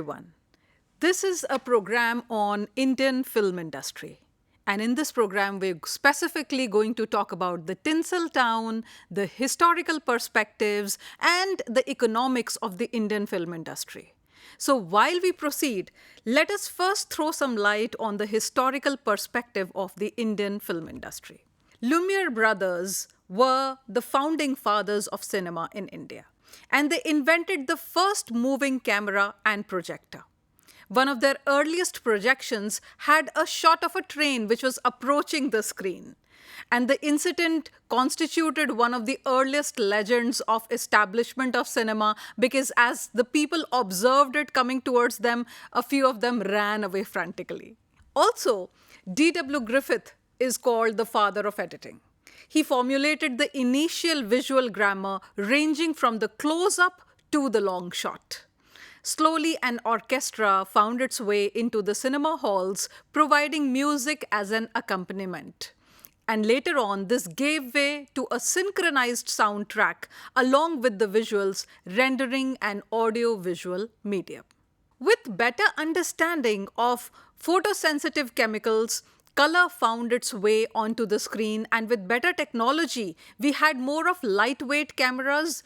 everyone. This is a program on Indian film industry. And in this program, we're specifically going to talk about the tinsel town, the historical perspectives, and the economics of the Indian film industry. So while we proceed, let us first throw some light on the historical perspective of the Indian film industry. Lumiere brothers were the founding fathers of cinema in India, and they invented the first moving camera and projector. One of their earliest projections had a shot of a train which was approaching the screen. And the incident constituted one of the earliest legends of establishment of cinema because as the people observed it coming towards them, a few of them ran away frantically. Also, D.W. Griffith is called the father of editing. He formulated the initial visual grammar ranging from the close-up to the long shot. Slowly, an orchestra found its way into the cinema halls, providing music as an accompaniment. And later on, this gave way to a synchronized soundtrack along with the visuals, rendering an audio-visual medium. With better understanding of photosensitive chemicals, color found its way onto the screen, and with better technology, we had more of lightweight cameras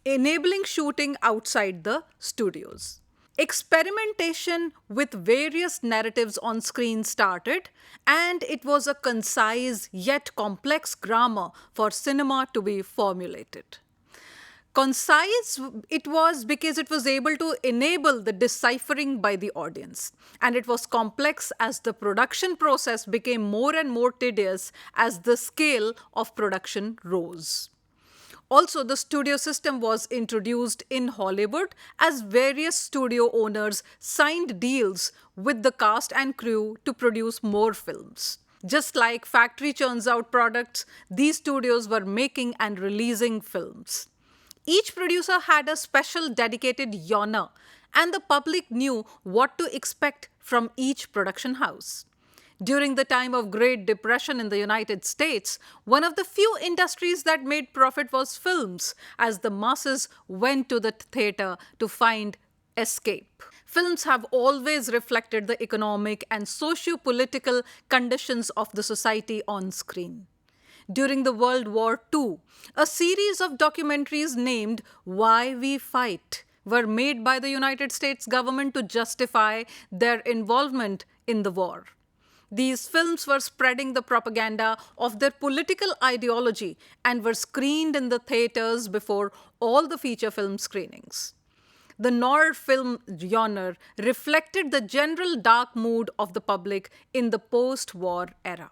enabling shooting outside the studios. Experimentation with various narratives on screen started, and it was a concise yet complex grammar for cinema to be formulated. Concise it was because it was able to enable the deciphering by the audience. And it was complex as the production process became more and more tedious as the scale of production rose. Also, the studio system was introduced in Hollywood as various studio owners signed deals with the cast and crew to produce more films. Just like factory churns out products, these studios were making and releasing films. Each producer had a special dedicated genre, and the public knew what to expect from each production house. During the time of Great Depression in the United States, one of the few industries that made profit was films, as the masses went to the theater to find escape. Films have always reflected the economic and socio-political conditions of the society on screen. During the World War II, a series of documentaries named Why We Fight were made by the United States government to justify their involvement in the war. These films were spreading the propaganda of their political ideology and were screened in the theaters before all the feature film screenings. The noir film genre reflected the general dark mood of the public in the post-war era.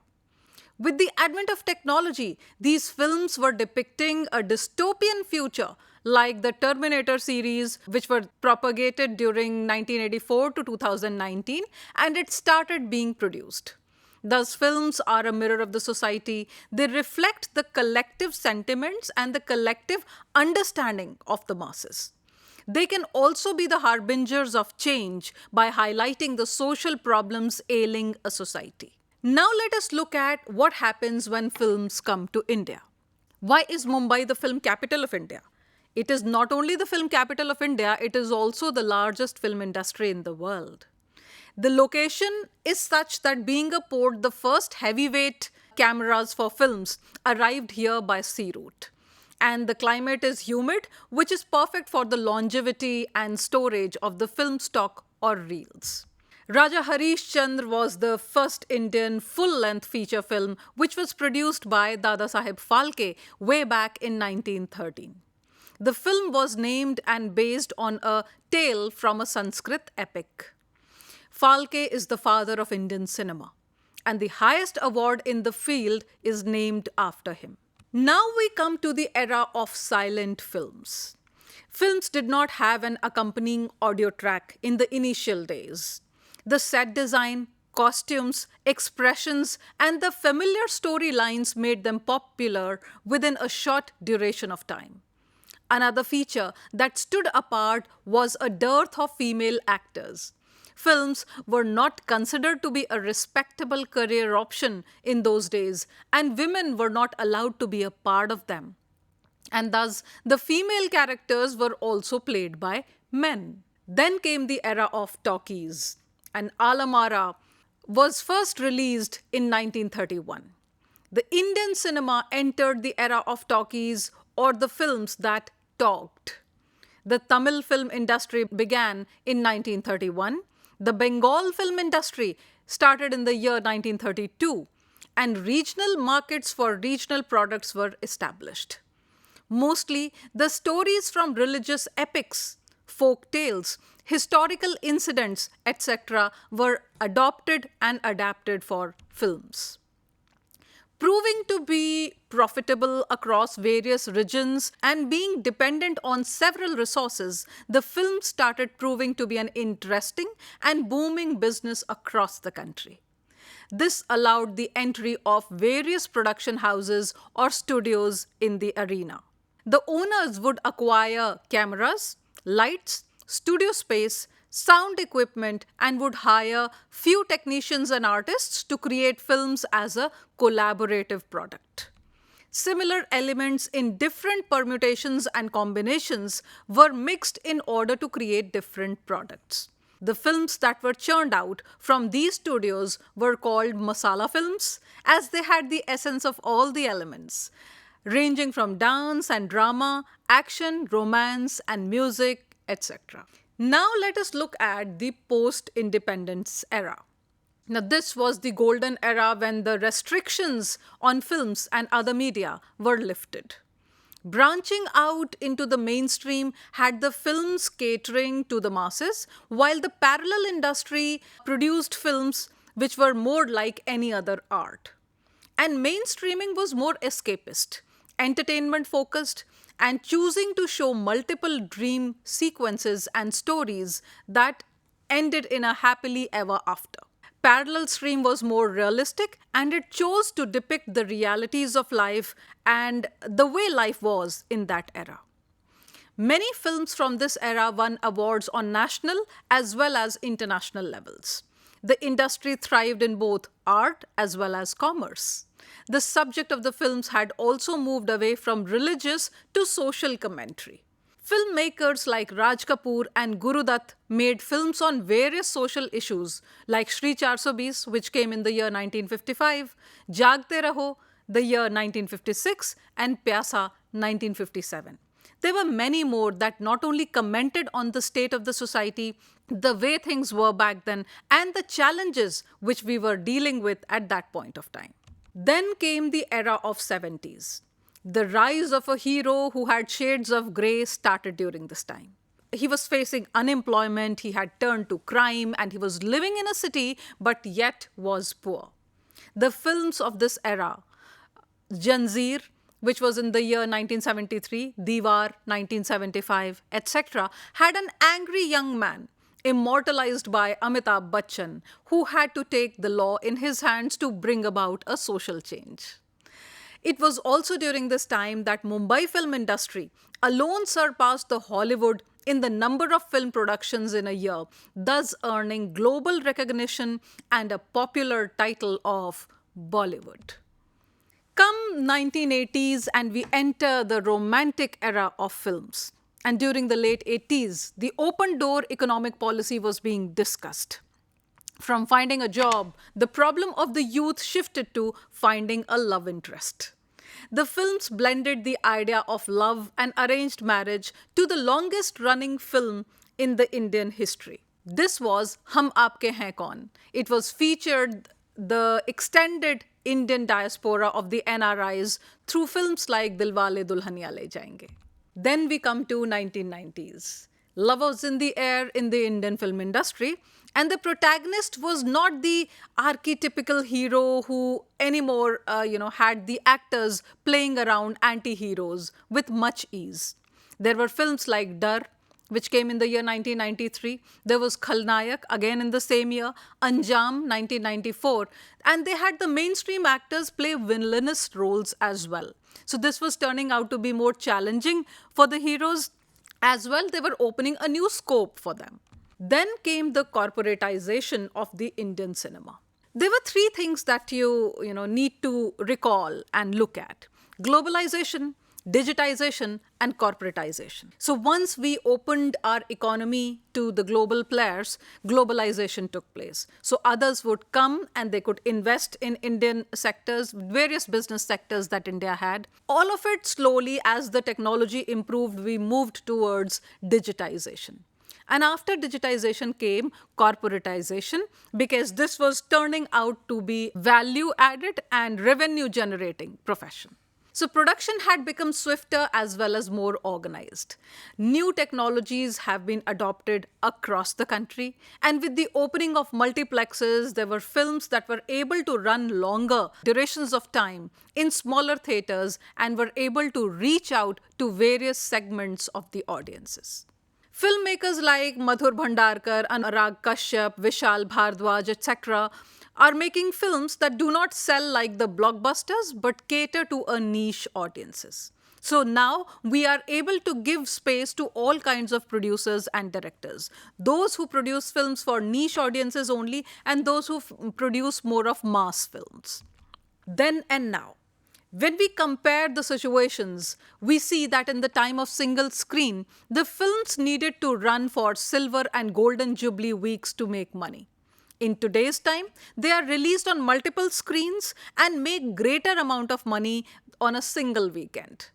With the advent of technology, these films were depicting a dystopian future like the Terminator series, which were propagated during 1984 to 2019, and it started being produced. Thus, films are a mirror of the society. They reflect the collective sentiments and the collective understanding of the masses. They can also be the harbingers of change by highlighting the social problems ailing a society. Now let us look at what happens when films come to India. Why is Mumbai the film capital of India? It is not only the film capital of India, it is also the largest film industry in the world. The location is such that being a port, the first heavyweight cameras for films arrived here by sea route. And the climate is humid, which is perfect for the longevity and storage of the film stock or reels. Raja Harish Chandra was the first Indian full-length feature film which was produced by Dada Saheb Phalke way back in 1913. The film was named and based on a tale from a Sanskrit epic. Phalke is the father of Indian cinema, and the highest award in the field is named after him. Now we come to the era of silent films. Films did not have an accompanying audio track in the initial days. The set design, costumes, expressions, and the familiar storylines made them popular within a short duration of time. Another feature that stood apart was a dearth of female actors. Films were not considered to be a respectable career option in those days, and women were not allowed to be a part of them. And thus, the female characters were also played by men. Then came the era of talkies, and Alamara was first released in 1931. The Indian cinema entered the era of talkies, or the films that talked. The Tamil film industry began in 1931. The Bengal film industry started in the year 1932, and regional markets for regional products were established. Mostly, the stories from religious epics, folk tales, historical incidents, etc., were adopted and adapted for films. Proving to be profitable across various regions and being dependent on several resources, the film started proving to be an interesting and booming business across the country. This allowed the entry of various production houses or studios in the arena. The owners would acquire cameras, lights, studio space, sound equipment, and would hire few technicians and artists to create films as a collaborative product. Similar elements in different permutations and combinations were mixed in order to create different products. The films that were churned out from these studios were called masala films, as they had the essence of all the elements, ranging from dance and drama, action, romance, and music, etc. Now let us look at the post-independence era. Now, this was the golden era when the restrictions on films and other media were lifted. Branching out into the mainstream had the films catering to the masses, while the parallel industry produced films which were more like any other art. And mainstreaming was more escapist, entertainment focused, and choosing to show multiple dream sequences and stories that ended in a happily ever after. Parallel stream was more realistic, and it chose to depict the realities of life and the way life was in that era. Many films from this era won awards on national as well as international levels. The industry thrived in both art as well as commerce. The subject of the films had also moved away from religious to social commentary. Filmmakers like Raj Kapoor and Guru Dutt made films on various social issues like Shri 420, which came in the year 1955, Jagte Raho, the year 1956, and Pyasa, 1957. There were many more that not only commented on the state of the society, the way things were back then, and the challenges which we were dealing with at that point of time. Then came the era of 70s. The rise of a hero who had shades of grey started during this time. He was facing unemployment, he had turned to crime, and he was living in a city but yet was poor. The films of this era, Janjeer, which was in the year 1973, Diwar, 1975, etc., had an angry young man, immortalized by Amitabh Bachchan, who had to take the law in his hands to bring about a social change. It was also during this time that Mumbai film industry alone surpassed the Hollywood in the number of film productions in a year, thus earning global recognition and a popular title of Bollywood. Come 1980s and we enter the romantic era of films. And during the late 80s, the open door economic policy was being discussed. From finding a job, the problem of the youth shifted to finding a love interest. The films blended the idea of love and arranged marriage to the longest running film in the Indian history. This was Hum Aapke Hain Kaun. It was featured the extended Indian diaspora of the NRIs through films like Dilwale Dulhaniya Le Jayenge. Then we come to 1990s. Love was in the air in the Indian film industry, and the protagonist was not the archetypical hero who anymore had the actors playing around anti-heroes with much ease. There were films like Dar, which came in the year 1993. There was Khalnayak, again in the same year, Anjam, 1994, and they had the mainstream actors play villainous roles as well. So this was turning out to be more challenging for the heroes. As well, they were opening a new scope for them. Then came the corporatization of the Indian cinema. There were three things that you need to recall and look at: globalization, digitization, and corporatization. So once we opened our economy to the global players, globalization took place. So others would come and they could invest in Indian sectors, various business sectors that India had. All of it slowly, as the technology improved, we moved towards digitization. And after digitization came corporatization, because this was turning out to be value added and revenue generating profession. So production had become swifter as well as more organized. New technologies have been adopted across the country, and with the opening of multiplexes, there were films that were able to run longer durations of time in smaller theaters and were able to reach out to various segments of the audiences. Filmmakers like Madhur Bhandarkar, Anurag Kashyap, Vishal Bhardwaj, etc. are making films that do not sell like the blockbusters but cater to a niche audiences. So now we are able to give space to all kinds of producers and directors. Those who produce films for niche audiences only, and those who produce more of mass films. Then and now. When we compare the situations, we see that in the time of single screen, the films needed to run for silver and golden jubilee weeks to make money. In today's time, they are released on multiple screens and make greater amount of money on a single weekend.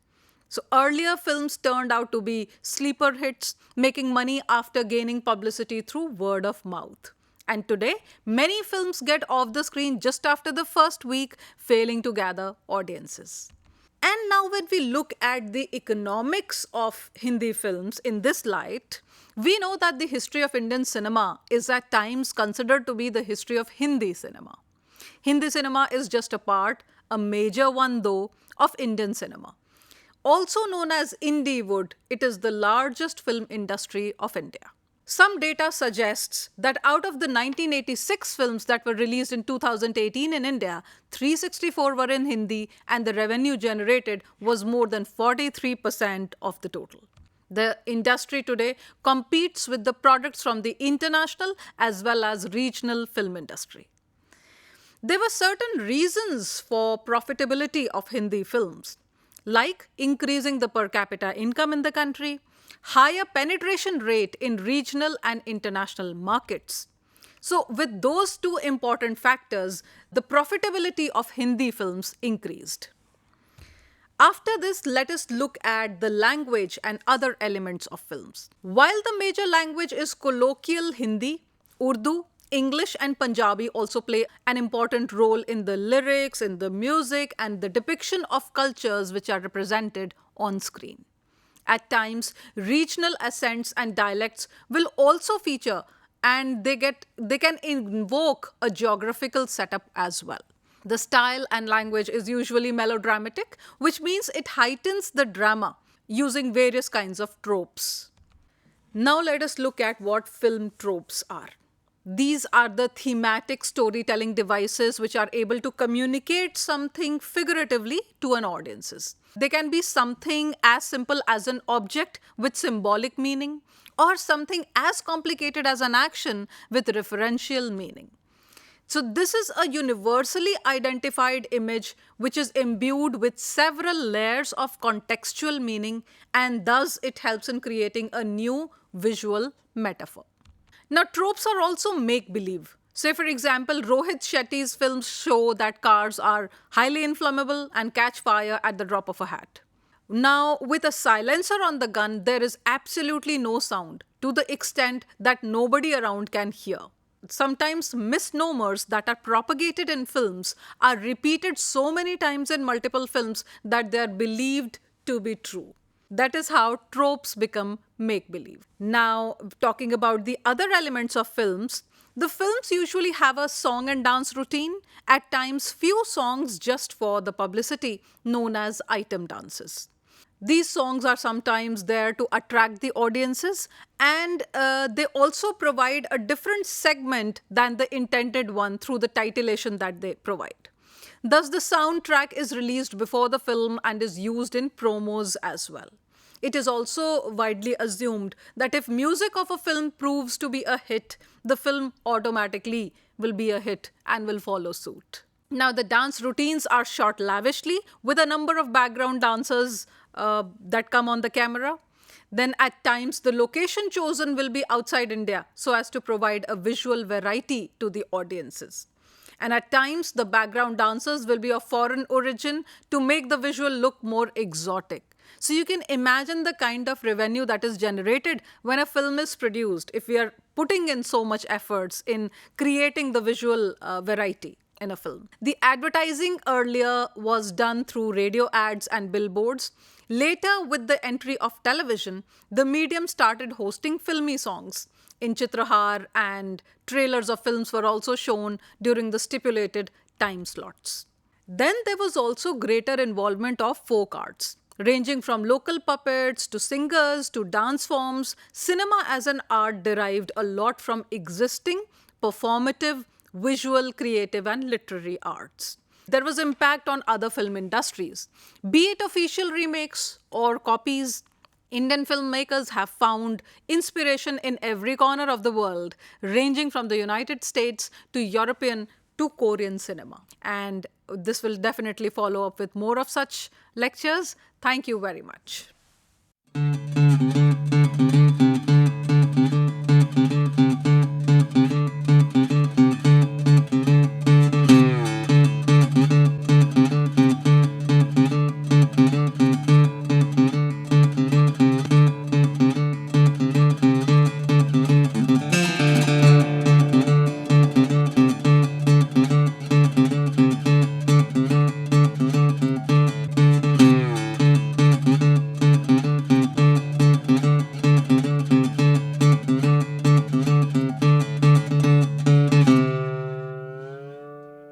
So earlier films turned out to be sleeper hits, making money after gaining publicity through word of mouth. And today, many films get off the screen just after the first week, failing to gather audiences. And now when we look at the economics of Hindi films in this light, we know that the history of Indian cinema is at times considered to be the history of Hindi cinema. Hindi cinema is just a part, a major one though, of Indian cinema. Also known as Indiewood, it is the largest film industry of India. Some data suggests that out of the 1986 films that were released in 2018 in India, 364 were in Hindi and the revenue generated was more than 43% of the total. The industry today competes with the products from the international as well as regional film industry. There were certain reasons for profitability of Hindi films, like increasing the per capita income in the country, higher penetration rate in regional and international markets. So with those two important factors, the profitability of Hindi films increased. After this, let us look at the language and other elements of films. While the major language is colloquial Hindi, Urdu, English and Punjabi also play an important role in the lyrics, in the music, and the depiction of cultures which are represented on screen. At times, regional accents and dialects will also feature, and they can invoke a geographical setup as well. The style and language is usually melodramatic, which means it heightens the drama using various kinds of tropes. Now let us look at what film tropes are. These are the thematic storytelling devices which are able to communicate something figuratively to an audiences. They can be something as simple as an object with symbolic meaning, or something as complicated as an action with referential meaning. So this is a universally identified image which is imbued with several layers of contextual meaning, and thus it helps in creating a new visual metaphor. Now, tropes are also make-believe. Say, for example, Rohit Shetty's films show that cars are highly inflammable and catch fire at the drop of a hat. Now, with a silencer on the gun, there is absolutely no sound to the extent that nobody around can hear. Sometimes misnomers that are propagated in films are repeated so many times in multiple films that they are believed to be true. That is how tropes become make-believe. Now, talking about the other elements of films, the films usually have a song and dance routine, at times few songs just for the publicity, known as item dances. These songs are sometimes there to attract the audiences, and they also provide a different segment than the intended one through the titillation that they provide. Thus, the soundtrack is released before the film and is used in promos as well. It is also widely assumed that if music of a film proves to be a hit, the film automatically will be a hit and will follow suit. Now, the dance routines are shot lavishly with a number of background dancers that come on the camera. Then at times the location chosen will be outside India so as to provide a visual variety to the audiences. And at times the background dancers will be of foreign origin to make the visual look more exotic. So you can imagine the kind of revenue that is generated when a film is produced if we are putting in so much efforts in creating the visual variety in a film. The advertising earlier was done through radio ads and billboards. Later, with the entry of television, the medium started hosting filmy songs in Chitrahar, and trailers of films were also shown during the stipulated time slots. Then there was also greater involvement of folk arts. Ranging from local puppets to singers to dance forms, cinema as an art derived a lot from existing performative, visual, creative, and literary arts. There was impact on other film industries. Be it official remakes or copies, Indian filmmakers have found inspiration in every corner of the world, ranging from the United States to European to Korean cinema. And this will definitely follow up with more of such lectures. Thank you very much.